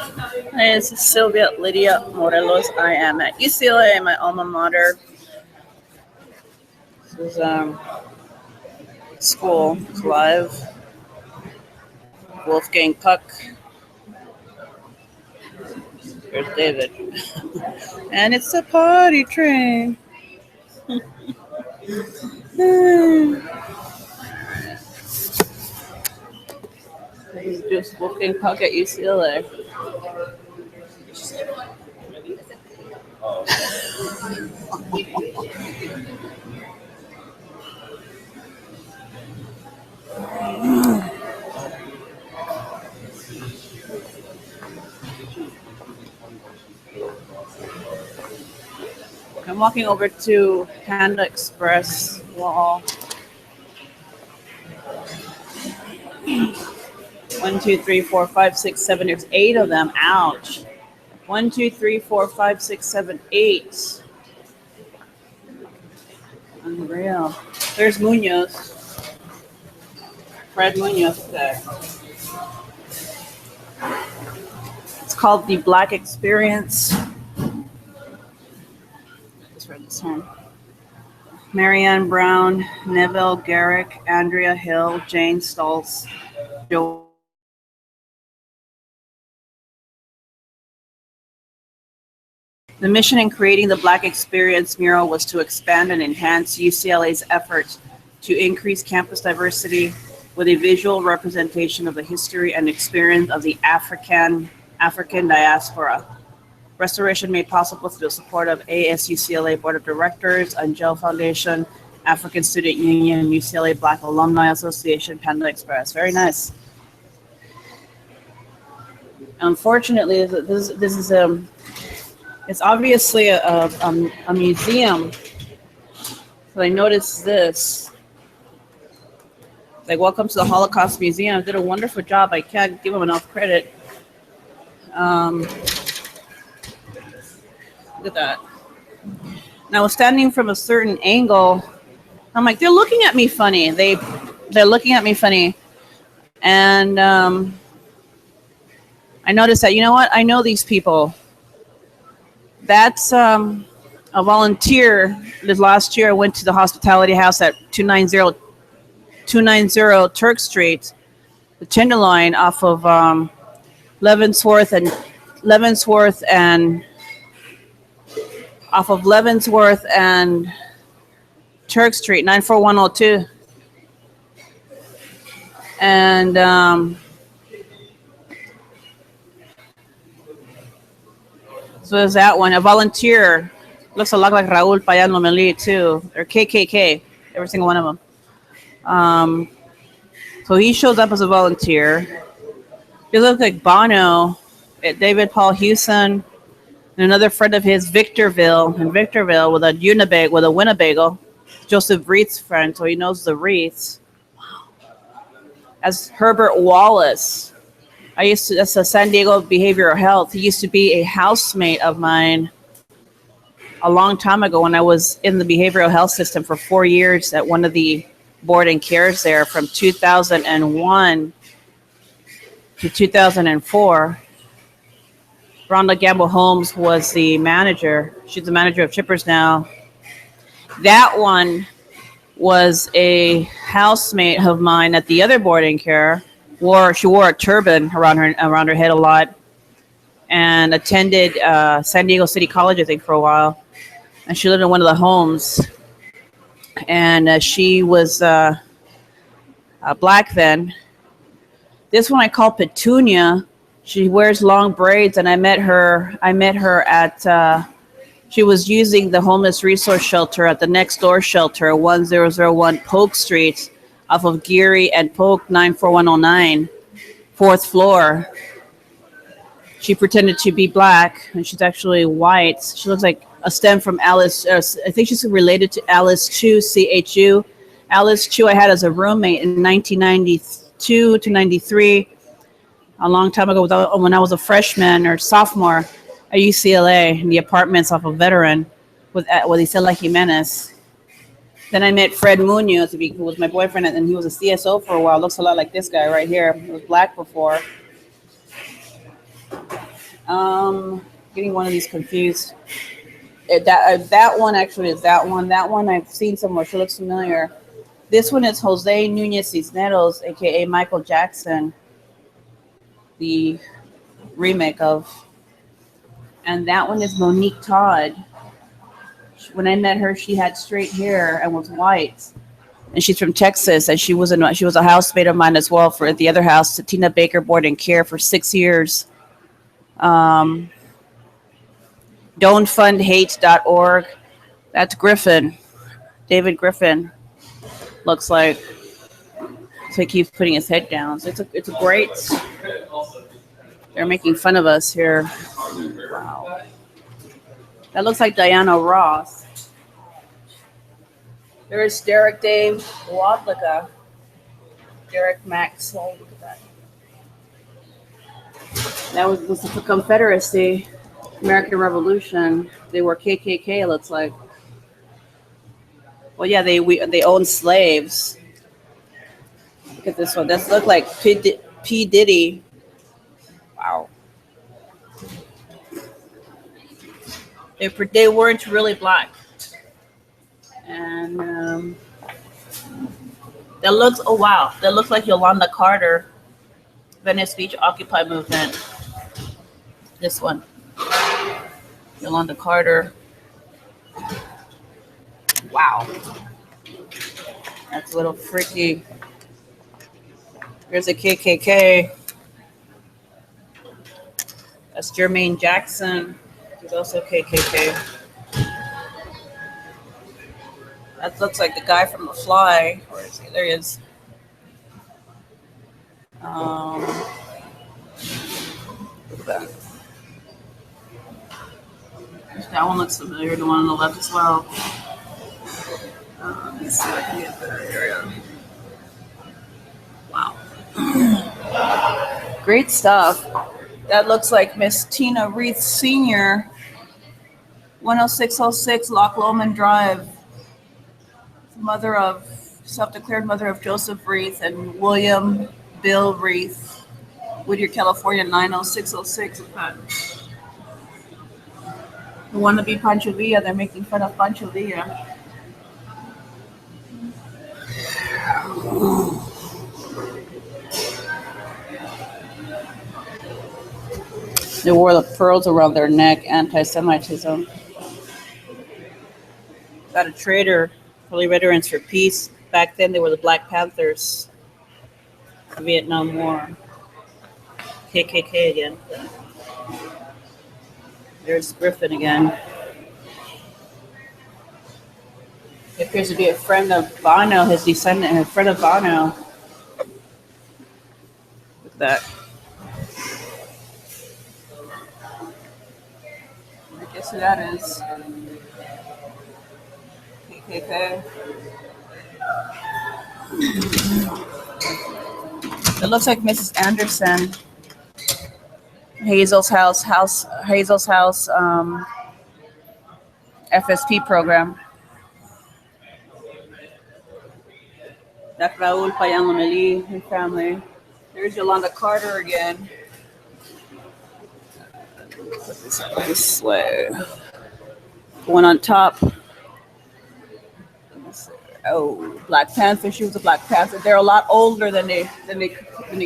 Hi, this is Sylvia, Lydia, Morelos. I am at UCLA, my alma mater. This is school. It's live. Wolfgang Puck. There's David. And it's a party train. This is just Wolfgang Puck at UCLA. I'm walking over to Panda Express wall. 1, 2, 3, 4, 5, 6, 7. There's 8 of them. Ouch. 1, 2, 3, 4, 5, 6, 7, 8. Unreal. There's Munoz. Fred Munoz there. It's called the Black Experience. Just read this one. Marianne Brown, Neville Garrick, Andrea Hill, Jane Stoltz, Joe. The mission in creating the Black Experience mural was to expand and enhance UCLA's efforts to increase campus diversity with a visual representation of the history and experience of the African diaspora. Restoration made possible through the support of ASUCLA Board of Directors, Angel Foundation, African Student Union, UCLA Black Alumni Association, Panda Express. Very nice. Unfortunately, this is it's obviously a museum. So I noticed this. Like, welcome to the Holocaust Museum. Did a wonderful job. I can't give them enough credit. Look at that. And I was standing from a certain angle. I'm like, they're looking at me funny. They're looking at me funny. And I noticed that, you know what? I know these people. That's a volunteer. This last year, I went to the hospitality house at 290 Turk Street, the Tenderloin off of Leavenworth and Turk Street, 94102. And so there's that one. A volunteer looks a lot like Raul Payán Lomelí too. They're KKK, every single one of them. So he shows up as a volunteer. He looks like Bono, David Paul Hewson, and another friend of his, Victorville with a Winnebago. Joseph Reith's friend, so he knows the Reiths. As Herbert Wallace. That's a San Diego Behavioral Health. He used to be a housemate of mine a long time ago when I was in the behavioral health system for 4 years at one of the board and cares there from 2001 to 2004. Rhonda Gamble Holmes was the manager. She's the manager of Chippers now. That one was a housemate of mine at the other board and care. She wore a turban around her head a lot, and attended San Diego City College, I think, for a while. And she lived in one of the homes, and she was black then. This one I call Petunia. She wears long braids, and I met her at. She was using the homeless resource shelter at the next door shelter, 1001 Polk Street, off of Geary and Polk, 94109, 4th floor. She pretended to be black, and she's actually white. She looks like a stem from Alice. I think she's related to Alice Chu, CHU. Alice Chu I had as a roommate in 1992 to 93, a long time ago when I was a freshman or sophomore at UCLA in the apartments off of Veteran with Isela Jimenez. Then I met Fred Munoz, who was my boyfriend, and he was a CSO for a while. Looks a lot like this guy right here. He was black before. Getting one of these confused. That one actually is that one. That one I've seen somewhere. She looks familiar. This one is Jose Nunez Cisneros, aka Michael Jackson, the remake of. And that one is Monique Todd. When I met her, she had straight hair and was white. And she's from Texas, and she was a housemate of mine as well for the other house, Tina Baker Board and Care for 6 years. Um, don'tfundhate.org. That's Griffin, David Griffin. Looks like. So he keeps putting his head down. So it's a great. They're making fun of us here. Wow. That looks like Diana Ross. There's Derek Dave Wadlika. Derek Max. Oh, look at that. That was the Confederacy, American Revolution. They were KKK, it looks like. Well, yeah, they owned slaves. Look at this one. That look like P. Diddy. Wow. They weren't really black. And that looks, oh wow, that looks like Yolanda Carter, Venice Beach Occupy movement. This one, Yolanda Carter. Wow, that's a little freaky. There's a KKK. That's Jermaine Jackson. He's also KKK. That looks like the guy from The Fly. Where is he? There he is. Look at that. That one looks familiar. The one on the left as well. Let's see if I can get a better area. Wow. Great stuff. That looks like Miss Tina Reith Sr., 10606 Loch Lomond Drive. Self-declared mother of Joseph Reith and William Bill Reith, Whittier, California, 90606. The wannabe Pancho Villa, they're making fun of Pancho Villa. They wore the pearls around their neck, anti-Semitism. Got a traitor. Holy Veterans for Peace. Back then, they were the Black Panthers. The Vietnam War. KKK again. There's Griffin again. He appears to be a friend of Bono, his descendant, and a friend of Bono. Look at that. I guess who that is. KKK. It looks like Mrs. Anderson. Hazel's house, FSP program. That's Raul Payan Lomelí, his family. There's Yolanda Carter again. Put this up this way. The one on top. Oh, Black Panther. She was a Black Panther. They're a lot older than they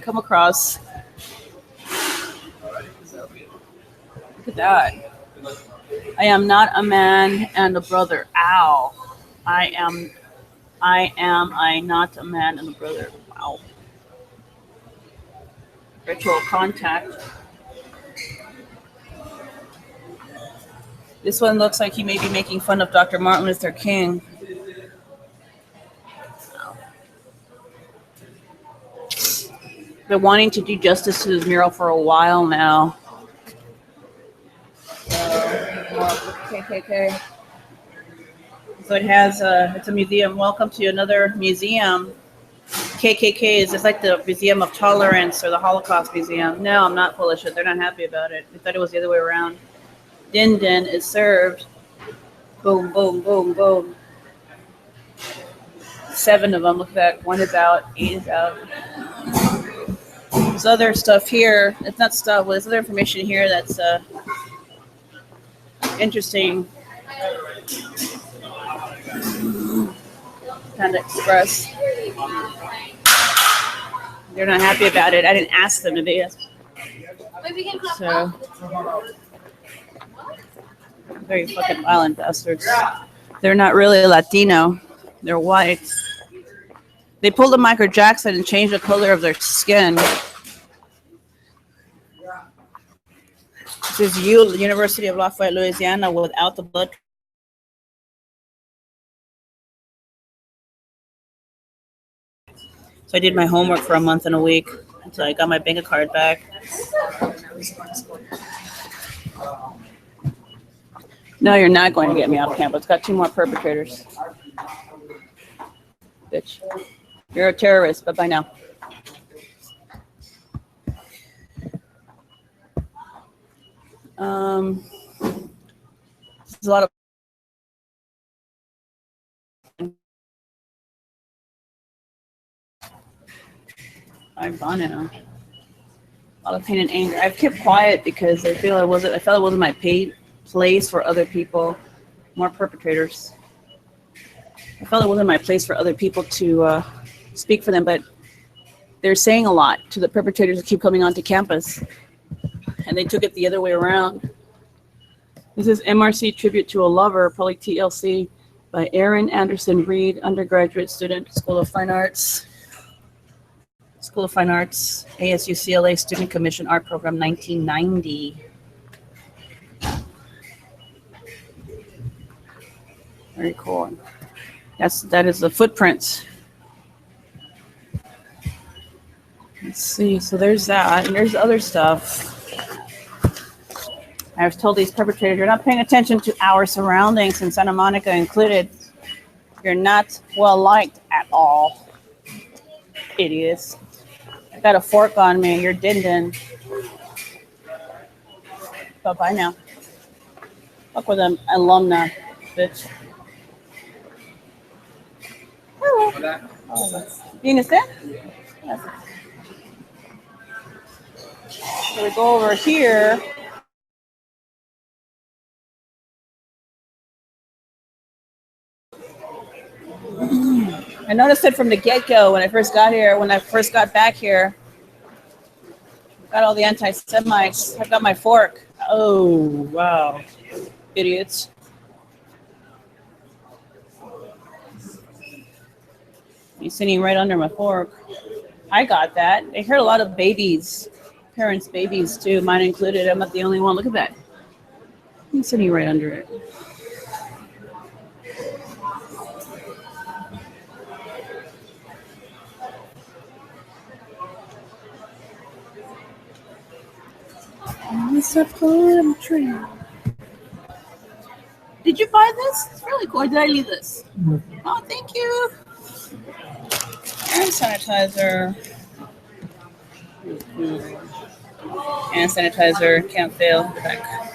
come across. Look at that. I am not a man and a brother. Ow. I not a man and a brother. Wow. Ritual contact. This one looks like he may be making fun of Dr. Martin Luther King. Been wanting to do justice to this mural for a while now. KKK. So it has it's a museum. Welcome to another museum. KKK is just like the Museum of Tolerance or the Holocaust Museum. No, I'm not full of shit. They're not happy about it. They thought it was the other way around. Din Din is served. Boom, boom, boom, boom. 7 of them. Look at that. 1 is out. 8 is out. There's other stuff here. It's not stuff. Well, there's other information here that's interesting. Panda Express. They're not happy about it. I didn't ask them to be. So very fucking violent bastards. They're not really Latino. They're white. They pulled a Michael Jackson and changed the color of their skin. This is University of Lafayette, Louisiana, without the blood. So I did my homework for a month and a week until I got my bank card back. No, you're not going to get me off campus. It's got 2 more perpetrators. Bitch. You're a terrorist. Bye-bye now. There's a lot of I'm gone now. A lot of pain and anger. I've kept quiet because I felt it wasn't my place for other people, more perpetrators. I felt it wasn't my place for other people to speak for them, but they're saying a lot to the perpetrators that keep coming onto campus, and they took it the other way around. This is MRC Tribute to a Lover, probably TLC, by Erin Anderson Reed, undergraduate student, School of Fine Arts. School of Fine Arts, ASUCLA Student Commission Art Program, 1990. Very cool. That is the footprints. Let's see. So there's that, and there's other stuff. I was told these perpetrators, you're not paying attention to our surroundings, and Santa Monica included. You're not well liked at all. Idiots. I got a fork on me. You're din-din. Bye-bye now. Fuck with them alumni, bitch. Hello. You understand? Yes. So we go over here. I noticed it from the get-go when I first got here, when I first got back here. Got all the anti-Semites. I got my fork. Oh, wow. Idiots. He's sitting right under my fork. I got that. I heard a lot of babies, parents' babies too, mine included. I'm not the only one. Look at that. He's sitting right under it. It's a palm tree. Did you buy this? It's really cool. Or did I leave this? Oh, thank you. Hand sanitizer. Hand sanitizer. Can't fail. Back.